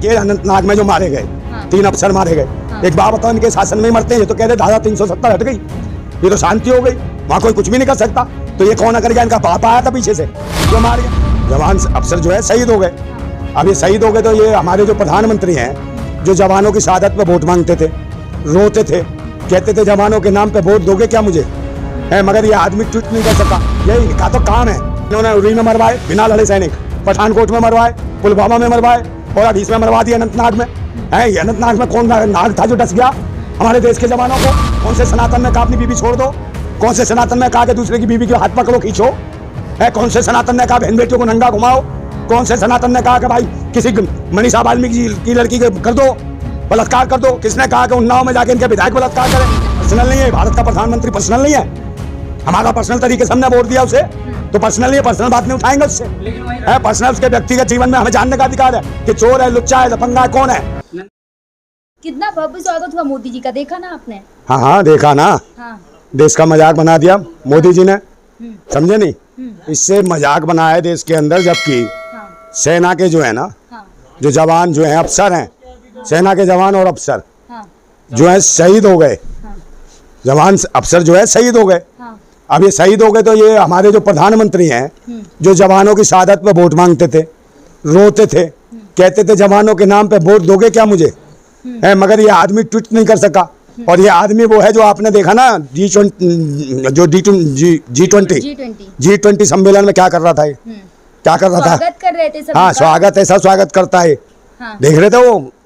के अनंतनाग में जो मारे गए, 3 अफसर मारे गए, एक बात बताओ, इनके शासन में ही मरते हैं। ये तो कह रहे धारा 370 हट गई, ये तो शांति हो गई, वहाँ कोई कुछ भी नहीं कर सकता। तो ये कौन कर गया? इनका पाप आया था पीछे से जो मार गया। जवान अफसर जो है शहीद हो गए। अब ये शहीद हो गए तो ये हमारे जो प्रधानमंत्री हैं, जो जवानों की शहादत पे वोट मांगते थे, रोते थे, कहते थे जवानों के नाम पे वोट दोगे क्या मुझे, है, मगर ये आदमी ट्वीट नहीं कर सका। यही इनका तो काम है। इन्होंने उरी में मरवाए बिना लड़े सैनिक, पठानकोट में मरवाए, पुलवामा में मरवाए और अब इसमें मरवा दिया अनंतनाग में। है, ये अनंतनाग में कौन नाग था जो डस गया हमारे देश के जवानों को? कौन से सनातन ने कहा अपनी बीवी छोड़ दो? कौन से सनातन ने कहा कि दूसरे की बीवी के हाथ पकड़ो खींचो? है, कौन से सनातन ने कहा बहन बेटियों को नंगा घुमाओ? कौन से सनातन ने कहा कि भाई किसी मनीषा वाल्मीकि की लड़की कर दो, बलात्कार कर दो? किसने कहा कि उन्नाव में जाके इनके विधायक बलात्कार करें? पर्सनल नहीं है, भारत का प्रधानमंत्री पर्सनल नहीं है। हमारा पर्सनल तरीके से हमने वोट दिया उसे, तो पर्सनल ये पर्सनल बात नहीं उठाएंगे उससे। है, पर्सनल उसके व्यक्तिगत जीवन में हमें जानने का अधिकार है कि चोर है, लुच्चा है, लफंगा है, कौन है। कितना भव्य स्वागत हुआ मोदी जी का, देखा ना आपने? हाँ हाँ देखा ना। हाँ। देश का मजाक बना दिया मोदी जी ने, समझे नहीं? इससे मजाक बनाया देश के अंदर, जबकि सेना के जो है ना, जो जवान जो हैं, अफसर हैं, सेना के जवान और अफसर जो है शहीद हो गए। जवान अफसर जो है शहीद हो गए। अब ये शहीद हो गए तो ये हमारे जो प्रधानमंत्री हैं, जो जवानों की शहादत पे वोट मांगते थे, रोते थे, कहते थे जवानों के नाम पे वोट दोगे क्या मुझे, है, मगर ये आदमी ट्वीट नहीं कर सका। और ये आदमी वो है जो आपने देखा ना G20 सम्मेलन में क्या कर रहा था, ये क्या कर रहा था? स्वागत कर रहे थे हाँ, स्वागत, ऐसा स्वागत करता है। देख रहे थे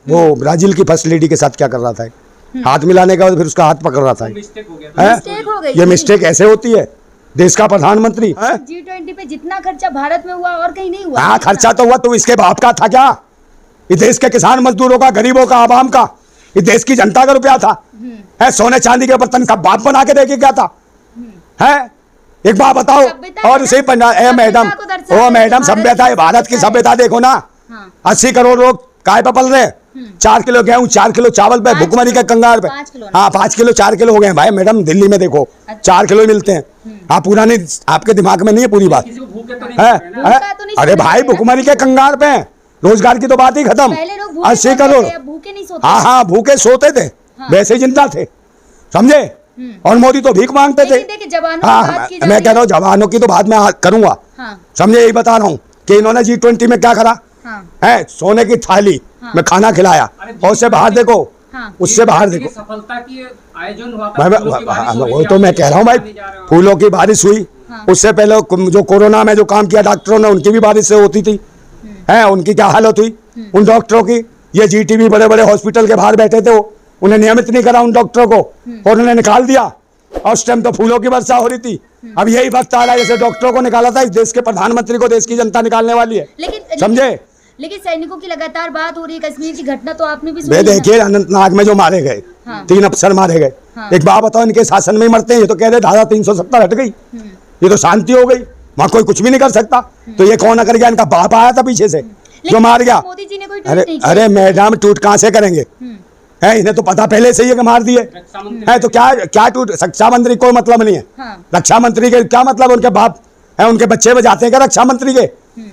वो ब्राजील की फर्स्ट लेडी के साथ क्या कर रहा था, हाथ मिलाने के बाद फिर उसका हाथ पकड़ रहा था। मिस्टेक हो गई। ये मिस्टेक ऐसे होती है? देश का प्रधानमंत्री G20 पे जितना खर्चा भारत में हुआ और कहीं नहीं हुआ। हाँ, खर्चा तो हुआ, तो इसके बाप का था क्या? ये देश के किसान मजदूरों का, गरीबों का, आवाम का, ये देश की जनता का रुपया था। है, सोने चांदी के बर्तन का बाप बना के देके क्या था? है, एक बात बताओ। और उसे मैडम सभ्यता है, भारत की सभ्यता देखो ना। 80 करोड़ लोग काय पे पल रहे, 4 किलो गेहूं, 4 किलो चावल पे, भुखमरी के कंगाल पे। हाँ, 5 किलो 4 किलो हो गए भाई। मैडम दिल्ली में देखो 4 किलो मिलते हैं। हाँ, पूरा नहीं, आपके दिमाग में नहीं है पूरी बात है। अरे भाई, भुखमरी के कंगाल पे, रोजगार की तो बात ही खत्म। 80 करोड़। हाँ हाँ, भूखे सोते थे, वैसे जिंदा थे, समझे? और मोदी तो भीख मांगते थे। हाँ, मैं कह रहा हूँ जवानों की तो बात मैं करूंगा, समझे? यही बता रहा हूँ कि इन्होंने G20 में क्या करा है, सोने की थाली में खाना खिलाया। और उससे बाहर देखो, उससे बाहर देखो, सफलता की आयोजन हुआ। वो तो मैं कह रहा हूँ भाई, फूलों की बारिश हुई। उससे पहले जो कोरोना में जो काम किया डॉक्टरों ने, उनकी भी बारिश से होती थी। है, उनकी क्या हालत हुई उन डॉक्टरों की? ये GTV बड़े बड़े हॉस्पिटल के बाहर बैठे थे, वो उन्हें नियमित नहीं करा उन डॉक्टरों को, और उन्हें निकाल दिया। और उस टाइम तो फूलों की वर्षा हो रही थी। अब यही वक्त आ रहा है जैसे डॉक्टरों को निकाला था, इस देश के प्रधानमंत्री को देश की जनता निकालने वाली है, समझे? लेकिन सैनिकों की लगातार बात हो रही है, कश्मीर की घटना तो आपने भी सुनी। देखिए, अनंतनाग में जो मारे गए, 3 अफसर मारे गए, एक बात बताओ, इनके शासन में ही मरते हैं। ये तो कह रहे धारा 370 हट गई, ये तो शांति हो गई, वहाँ कोई कुछ भी नहीं कर सकता। तो ये कौन कर गया? इनका बाप आया था पीछे से जो मार गया। मोदी जी ने कोई ट्वीट नहीं किया। अरे मैडम, टूट कहाँ से करेंगे? है, इन्हें तो पता पहले से ही मार दिए है, तो क्या टूट? रक्षा मंत्री कोई मतलब नहीं है। रक्षा मंत्री के क्या मतलब? उनके बाप है, उनके बच्चे बजाते हैं क्या रक्षा मंत्री के?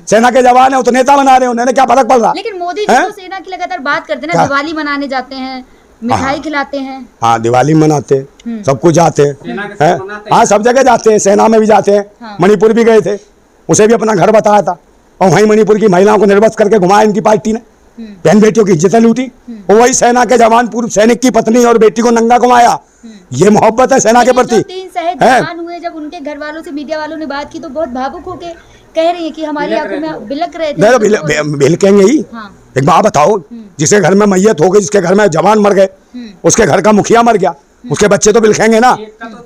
सेना के जवान है, वो तो नेता बना रहे हैं, उन्हें क्या फर्क पड़ रहा? लेकिन मोदी जी तो सेना की लगातार बात करते हैं ना, दिवाली मनाने जाते हैं, मिठाई खिलाते हैं। हाँ, दिवाली मनाते हैं, सब कुछ जाते हैं। हाँ, सब जगह जाते हैं, सेना में भी जाते हैं। मणिपुर भी गए थे, उसे भी अपना घर बताया था, और वहीं मणिपुर की महिलाओं को निर्वस्त्र करके घुमाया इनकी पार्टी ने, बहन बेटियों की इज्जतें लूटी। और वही सेना के जवान पूर्व सैनिक की पत्नी और बेटी को नंगा घुमाया। ये मोहब्बत है सेना के प्रति। 3 शहीद जवान हुए, जब उनके घर वालों से मीडिया वालों ने बात की तो बहुत भावुक होके कह रही है कि हमारी आंखों में बिलक रहे थे। बिलकेंगे ही। एक बात बताओ, जिसके घर में मैयत हो गई, जिसके घर में जवान मर गए, उसके घर का मुखिया मर गया, उसके बच्चे तो बिलखेंगे ना।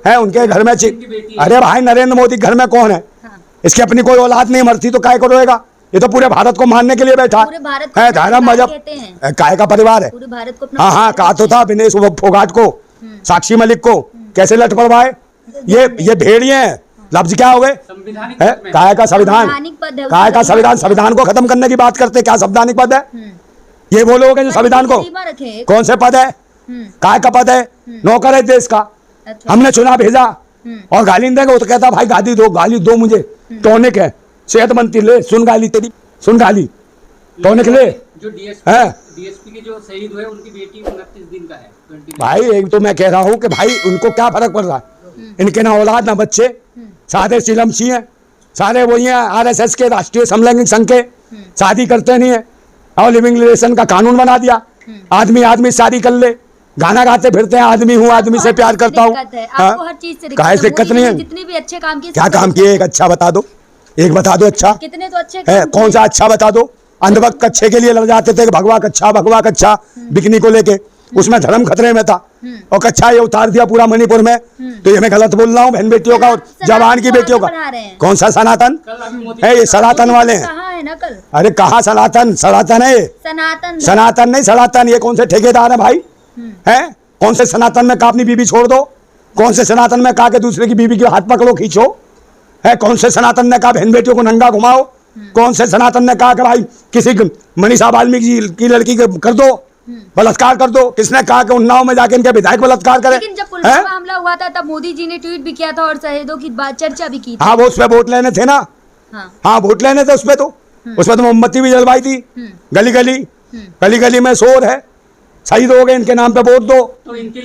है, उनके घर में अरे भाई, नरेंद्र मोदी घर में कौन है? इसकी अपनी कोई औलाद नहीं मरती तो काय को रोएगा? ये तो पूरे भारत को मारने के लिए बैठा है। धर्म मजहब काय का परिवार है। हाँ हाँ, कहा तो था विनेश फोगाट को, साक्षी मलिक को कैसे लट पड़वाए। ये भेड़िए हैं। लफ्ज क्या हो गए? काय का संविधान, काय का संविधान, संविधान को खत्म करने की बात करते। क्या संवैधानिक पद है? ये वो लोग हैं जो संविधान को, कौन से पद है? काय का पद है? नौकर है देश का। हमने चुना भेजा और गाली देंगे, वो तो कहता भाई गाली दो मुझे, टॉनिक है, सेहत मंत्री ले, सुन गाली तेरी, सुन गाली, टॉनिक ले। जो हैं? डीएसपी के जो शहीद हुए उनकी बेटी 29 दिन का है 20 भाई एक तो मैं कह रहा हूँ कि भाई उनको क्या फर्क पड़ रहा है, इनके ना औलाद ना बच्चे, सारे चिलमसी हैं, सारे वही हैं आरएसएस के, राष्ट्रीय समलैंगिक संघ के, शादी करते नहीं है और लिविंग रिलेशन का कानून बना दिया, आदमी आदमी शादी कर ले, गाना गाते फिरते हैं आदमी हूँ आदमी से प्यार करता हूँ। आपको हर चीज से काहे दिक्कत नहीं है? जितने भी अच्छे काम किए, क्या काम किए? एक अच्छा बता दो, एक बता दो अच्छा कितने तो अच्छे है, काम कौन सा अच्छा बता दो। अंधभक्त कच्छे के लिए लड़ जाते थे कि भगवा कच्छा बिकनी को लेके, उसमें धर्म खतरे में था और कच्छा ये उतार दिया पूरा मणिपुर में। तो ये मैं गलत बोल रहा हूँ? बहन बेटियों का और जवान की बेटियों का कौन सा सनातन है? ये सनातन वाले हैं। कहाँ है नकल? अरे कहाँ सनातन? सनातन है ये, सनातन नहीं सनातन। ये कौन से ठेकेदार है भाई? हैं? कौन से सनातन में कहा अपनी बीबी छोड़ दो? कौन से सनातन में कहा कि दूसरे की बीबी के हाथ पकड़ो खींचो? है कौन से सनातन ने कहा बहन बेटियों को नंगा घुमाओ? कौन से सनातन ने कहा कि भाई किसी मनीषा वाल्मीकि की लड़की कर दो, बलात्कार कर दो? किसने कहा कि उन्नाव में जाके इनके विधायक बलात्कार करें? लेकिन जब पुलवामा हमला हुआ था तब मोदी जी ने ट्वीट भी किया था और शहीदों की बात चर्चा भी की थी। हाँ वो उसपे वोट लेने थे ना, हाँ वोट लेने थे उसपे, तो उसमें तो मोमबत्ती भी जलवाई थी, गली गली में शोर है, शहीद हो गए इनके नाम पे वोट दो।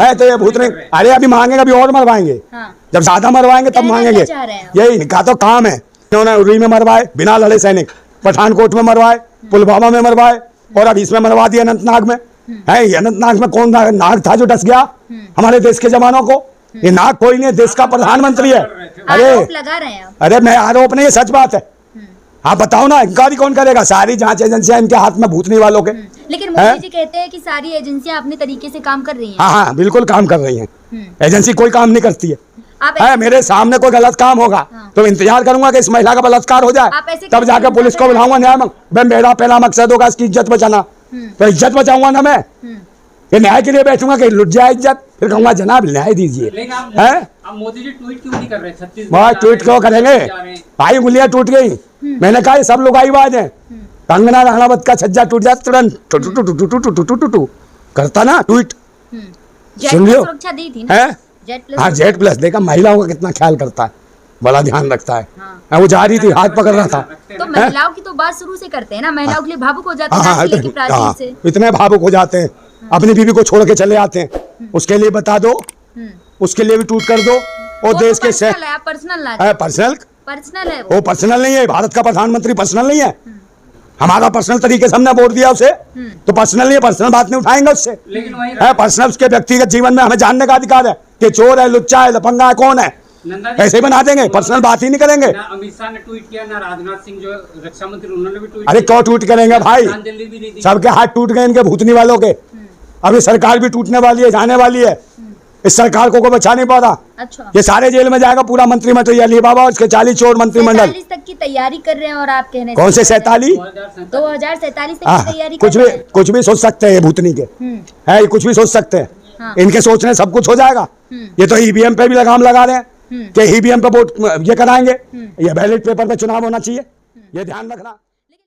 है तो ये भूतने, अरे अभी मांगेंगे, अभी और मरवाएंगे, जब ज्यादा मरवाएंगे तब मांगेंगे। यही इनका तो काम है। इन्होंने उरी में मरवाए बिना लड़े सैनिक, पठानकोट में मरवाए, पुलवामा में मरवाए और अब इसमें मरवा दिया अनंतनाग में। है ये अनंतनाग में कौन नाग था जो डस गया हमारे देश के जवानों को? ये नाग कोई नहीं, देश का प्रधानमंत्री है। अरे मैं आरोप नहीं, ये सच बात है। हाँ बताओ ना, इंक्वायरी कौन करेगा? सारी जांच एजेंसियां इनके हाथ में भूतनी वालों के। लेकिन मोदी जी कहते हैं कि सारी एजेंसियां अपने तरीके से काम कर रही हैं। हाँ बिल्कुल काम कर रही हैं। एजेंसी कोई काम नहीं करती है। मेरे सामने कोई गलत काम होगा तो इंतजार करूंगा कि इस महिला का बलात्कार हो जाए, तब जाकर पुलिस को बुलाऊंगा न्याय। मेरा पहला मकसद होगा इसकी इज्जत बचाना, तो इज्जत बचाऊंगा ना मैं। ये न्याय के लिए बैठूंगा कि लुट जाए इज्जत, फिर कहूंगा जनाब न्याय दीजिए। मोदी जी ट्वीट क्यों नहीं कर रहे? 36 वह ट्वीट क्यों करेंगे भाई? उंगलियां टूट गई। मैंने कहा ये सब लोग आईबाज हैं। कंगना रणावत का छज्जा टूट जाता तुरंत टू करता ना ट्वीट। सुन लियो है? हाँ जेट प्लस देखा, महिलाओं का कितना ख्याल करता है, बड़ा ध्यान रखता है। वो जा रही थी, हाथ पकड़ रहा था। तो महिलाओं की तो बात शुरू से करते हैं ना, महिलाओं के लिए भावुक हो जाते हैं। इतने भावुक हो जाते हैं, अपनी बीवी को छोड़ के चले आते हैं। उसके लिए बता दो, उसके लिए भी ट्वीट कर दो। और देश के पर्सनल है वो, पर्सनल नहीं है। भारत का प्रधानमंत्री पर्सनल नहीं है। हमारा पर्सनल तरीके से हमने वोट दिया उसे, तो पर्सनल नहीं है, पर्सनल बात नहीं उठाएंगे उससे। है पर्सनल उसके व्यक्तिगत जीवन में हमें जानने का अधिकार है कि चोर है, लुच्चा है, लफंगा है, कौन है, ऐसे ही बना देंगे। पर्सनल बात ही नहीं करेंगे। अमित शाह ने ट्वीट किया ना, राजनाथ सिंह जो रक्षा मंत्री उन्होंने भी ट्वीट। अरे क्यों ट्वीट करेंगे भाई? सबके हाथ टूट गए इनके भूतनी वालों के। अभी सरकार भी टूटने वाली है, जाने वाली है। इस सरकार को बचा नहीं पा रहा। अच्छा। ये सारे जेल में जाएगा पूरा मंत्रिमंडल, ये अली बाबा और इसके 40 चोर मंत्रिमंडल। 47 तक की तैयारी कर रहे हैं और आप कहने कौन से 47? 2047 तक की तैयारी कुछ भी सोच सकते हैं भूतनी के, है कुछ भी सोच सकते हैं। इनके सोचने सब कुछ हो जाएगा। ये तो ईवीएम पे भी लगाम लगा रहे हैं कि ईवीएम पे वोट ये कराएंगे, ये बैलेट पेपर पे चुनाव होना चाहिए, ये ध्यान रखना।